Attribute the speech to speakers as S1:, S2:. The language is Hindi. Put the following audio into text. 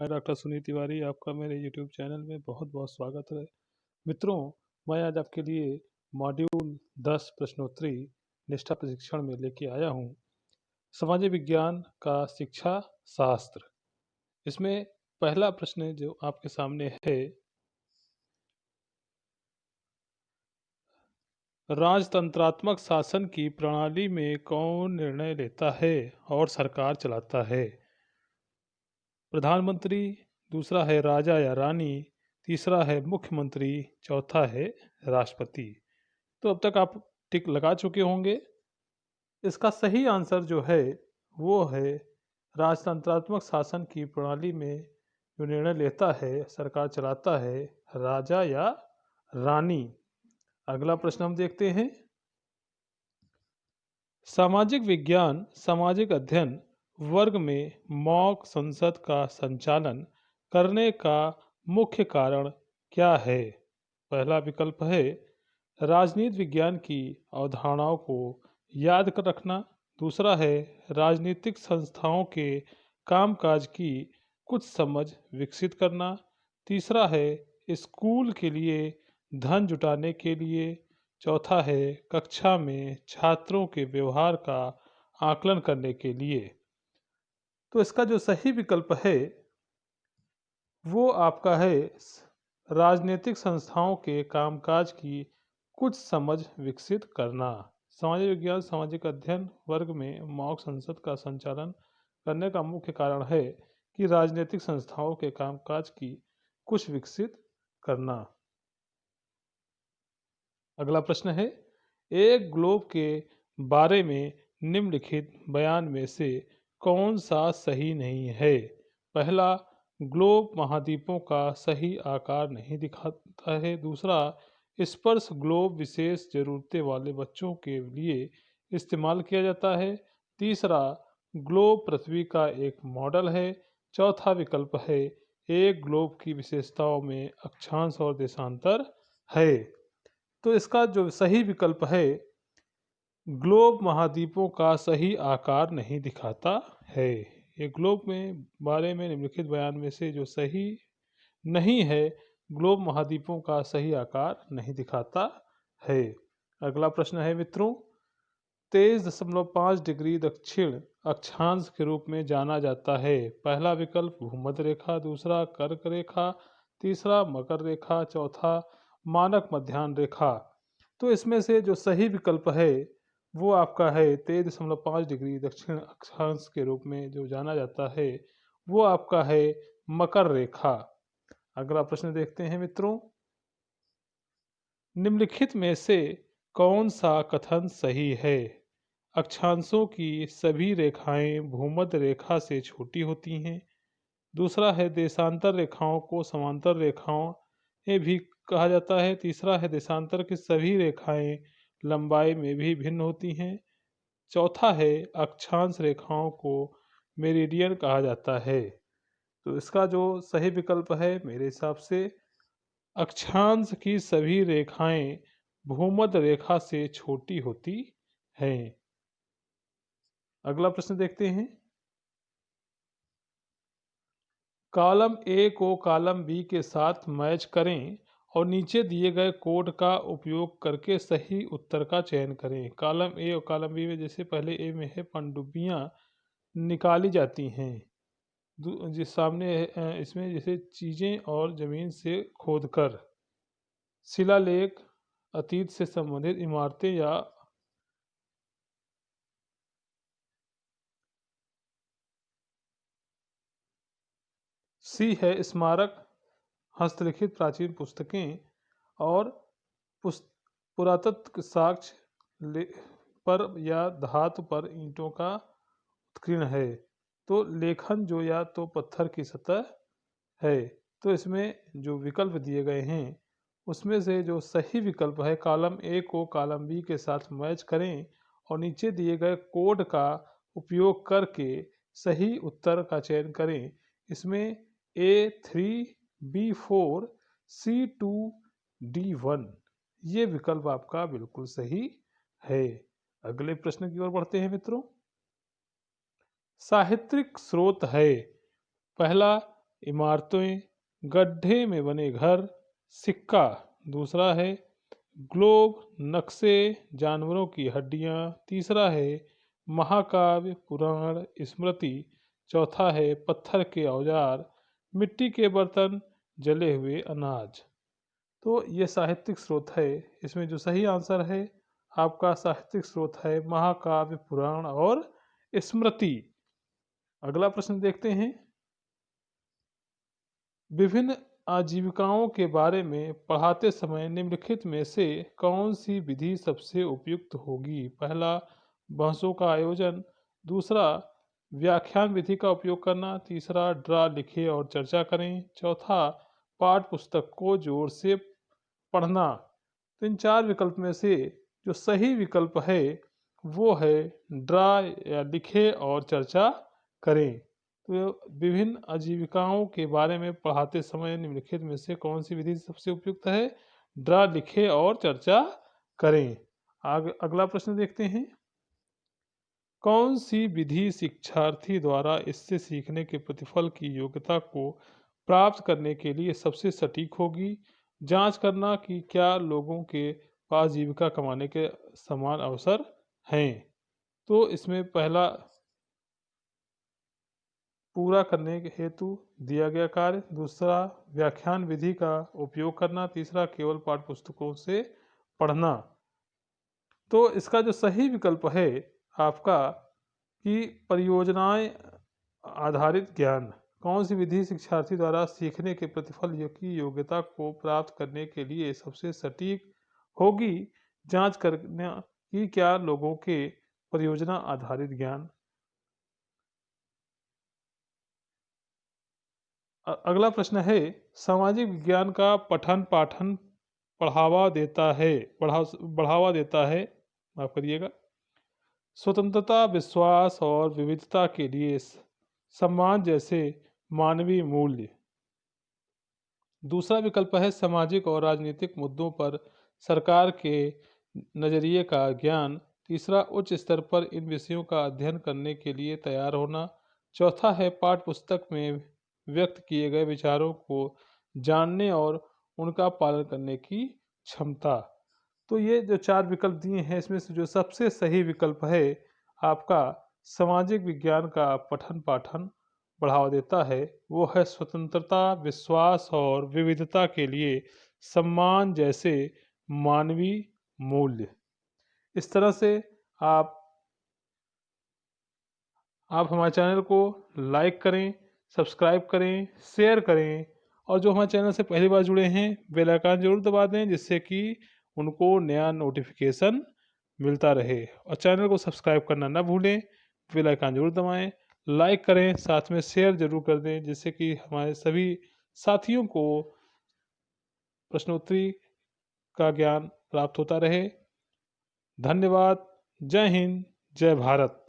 S1: मैं डॉक्टर सुनील तिवारी, आपका मेरे यूट्यूब चैनल में बहुत-बहुत स्वागत है। मित्रों, मैं आज आपके लिए मॉड्यूल 10 प्रश्नोत्तरी निष्ठा प्रशिक्षण में लेके आया हूँ। सामाजिक विज्ञान का शिक्षा शास्त्र। इसमें पहला प्रश्न जो आपके सामने है, राजतंत्रात्मक शासन की प्रणाली में कौन निर्णय लेता है और सरकार चलाता है? प्रधानमंत्री, दूसरा है राजा या रानी, तीसरा है मुख्यमंत्री, चौथा है राष्ट्रपति। तो अब तक आप टिक लगा चुके होंगे। इसका सही आंसर जो है वो है राजतंत्रात्मक शासन की प्रणाली में जो निर्णय लेता है, सरकार चलाता है, राजा या रानी। अगला प्रश्न हम देखते हैं। सामाजिक विज्ञान सामाजिक अध्ययन वर्ग में मॉक संसद का संचालन करने का मुख्य कारण क्या है? पहला विकल्प है राजनीति विज्ञान की अवधारणाओं को याद कर रखना। दूसरा है राजनीतिक संस्थाओं के कामकाज की कुछ समझ विकसित करना। तीसरा है स्कूल के लिए धन जुटाने के लिए। चौथा है कक्षा में छात्रों के व्यवहार का आकलन करने के लिए। तो इसका जो सही विकल्प है वो आपका है राजनीतिक संस्थाओं के कामकाज की कुछ समझ विकसित करना। सामाजिक विज्ञान सामाजिक अध्ययन वर्ग में मॉक संसद का संचालन करने का मुख्य कारण है कि राजनीतिक संस्थाओं के कामकाज की कुछ विकसित करना। अगला प्रश्न है एक ग्लोब के बारे में निम्नलिखित बयान में से कौन सा सही नहीं है? पहला, ग्लोब महाद्वीपों का सही आकार नहीं दिखाता है। दूसरा, स्पर्श ग्लोब विशेष ज़रूरतें वाले बच्चों के लिए इस्तेमाल किया जाता है। तीसरा, ग्लोब पृथ्वी का एक मॉडल है। चौथा विकल्प है एक ग्लोब की विशेषताओं में अक्षांश और देशांतर है। तो इसका जो सही विकल्प है ग्लोब महाद्वीपों का सही आकार नहीं दिखाता है। ये ग्लोब में बारे में निम्नलिखित बयान में से जो सही नहीं है, ग्लोब महाद्वीपों का सही आकार नहीं दिखाता है। अगला प्रश्न है मित्रों, 23.5 डिग्री दक्षिण अक्षांश के रूप में जाना जाता है। पहला विकल्प भूमध्य रेखा, दूसरा कर्क रेखा, तीसरा मकर रेखा, चौथा मानक मध्याह्न रेखा। तो इसमें से जो सही विकल्प है वो आपका है 23.5 डिग्री दक्षिण अक्षांश के रूप में जो जाना जाता है वो आपका है मकर रेखा। अगला प्रश्न देखते हैं मित्रों, निम्नलिखित में से कौन सा कथन सही है? अक्षांशों की सभी रेखाएं भूमध्य रेखा से छोटी होती हैं। दूसरा है देशांतर रेखाओं को समांतर रेखाओं में भी कहा जाता है। तीसरा है देशांतर की सभी रेखाएं लंबाई में भी भिन्न होती हैं। चौथा है अक्षांश रेखाओं को मेरिडियन कहा जाता है। तो इसका जो सही विकल्प है मेरे हिसाब से अक्षांश की सभी रेखाएं भूमध्य रेखा से छोटी होती हैं। अगला प्रश्न देखते हैं, कॉलम ए को कॉलम बी के साथ मैच करें और नीचे दिए गए कोड का उपयोग करके सही उत्तर का चयन करें। कॉलम ए और कॉलम बी में जैसे पहले ए में है पनडुब्बियाँ निकाली जाती हैं। जिस सामने इसमें जैसे चीज़ें और ज़मीन से खोदकर शिलालेख अतीत से संबंधित इमारतें या सी है स्मारक हस्तलिखित प्राचीन पुस्तकें और पुरातत्व साक्ष्य पर या धातु पर ईंटों का उत्कीर्ण है। तो लेखन जो या तो पत्थर की सतह है। तो इसमें जो विकल्प दिए गए हैं उसमें से जो सही विकल्प है कॉलम ए को कॉलम बी के साथ मैच करें और नीचे दिए गए कोड का उपयोग करके सही उत्तर का चयन करें। इसमें A3B4 C2D1 ये विकल्प आपका बिल्कुल सही है। अगले प्रश्न की ओर बढ़ते हैं मित्रों, साहित्यिक स्रोत है। पहला इमारतें, गड्ढे में बने घर, सिक्का। दूसरा है ग्लोब, नक्शे, जानवरों की हड्डियाँ। तीसरा है महाकाव्य, पुराण, स्मृति। चौथा है पत्थर के औजार, मिट्टी के बर्तन, जले हुए अनाज। तो ये साहित्यिक स्रोत है। इसमें जो सही आंसर है आपका साहित्यिक स्रोत है महाकाव्य, पुराण और स्मृति। अगला प्रश्न देखते हैं। विभिन्न आजीविकाओं के बारे में पढ़ाते समय निम्नलिखित में से कौन सी विधि सबसे उपयुक्त होगी? पहला, बहसों का आयोजन। दूसरा, व्याख्यान विधि का उपयोग करना। तीसरा, ड्रा लिखे और चर्चा करें। चौथा, पाठ पुस्तक को जोर से पढ़ना। तो इन चार विकल्प में से जो सही विकल्प है वो है ड्रा या लिखे और चर्चा करें। तो विभिन्न आजीविकाओं के बारे में पढ़ाते समय निम्नलिखित में से कौन सी विधि सबसे उपयुक्त है? ड्रा लिखे और चर्चा करें। अगला प्रश्न देखते हैं। कौन सी विधि शिक्षार्थी द्वारा इससे सीखने के प्रतिफल की योग्यता को प्राप्त करने के लिए सबसे सटीक होगी? जांच करना कि क्या लोगों के पास जीविका कमाने के समान अवसर हैं। तो इसमें पहला, पूरा करने के हेतु दिया गया कार्य। दूसरा, व्याख्यान विधि का उपयोग करना। तीसरा, केवल पाठ्य पुस्तकों से पढ़ना। तो इसका जो सही विकल्प है आपका कि परियोजनाएं आधारित ज्ञान। कौन सी विधि शिक्षार्थी द्वारा सीखने के प्रतिफल की योग्यता को प्राप्त करने के लिए सबसे सटीक होगी? जांच करना कि क्या लोगों के परियोजना आधारित ज्ञान। अगला प्रश्न है, सामाजिक विज्ञान का पठन पाठन बढ़ावा देता है, माफ करिएगा, स्वतंत्रता, विश्वास और विविधता के लिए सम्मान जैसे मानवीय मूल्य। दूसरा विकल्प है सामाजिक और राजनीतिक मुद्दों पर सरकार के नज़रिए का ज्ञान। तीसरा, उच्च स्तर पर इन विषयों का अध्ययन करने के लिए तैयार होना। चौथा है पाठ्य पुस्तक में व्यक्त किए गए विचारों को जानने और उनका पालन करने की क्षमता। तो ये जो चार विकल्प दिए हैं इसमें से जो सबसे सही विकल्प है आपका सामाजिक विज्ञान का पठन पाठन बढ़ावा देता है, वो है स्वतंत्रता, विश्वास और विविधता के लिए सम्मान जैसे मानवीय मूल्य। इस तरह से आप हमारे चैनल को लाइक करें, सब्सक्राइब करें, शेयर करें और जो हमारे चैनल से पहली बार जुड़े हैं बेल आइकन जरूर दबा दें जिससे कि उनको नया नोटिफिकेशन मिलता रहे। और चैनल को सब्सक्राइब करना ना भूलें, बेल आइकन जरूर दबाएं, लाइक करें, साथ में शेयर जरूर कर दें जिससे कि हमारे सभी साथियों को प्रश्नोत्तरी का ज्ञान प्राप्त होता रहे। धन्यवाद। जय हिंद, जय भारत।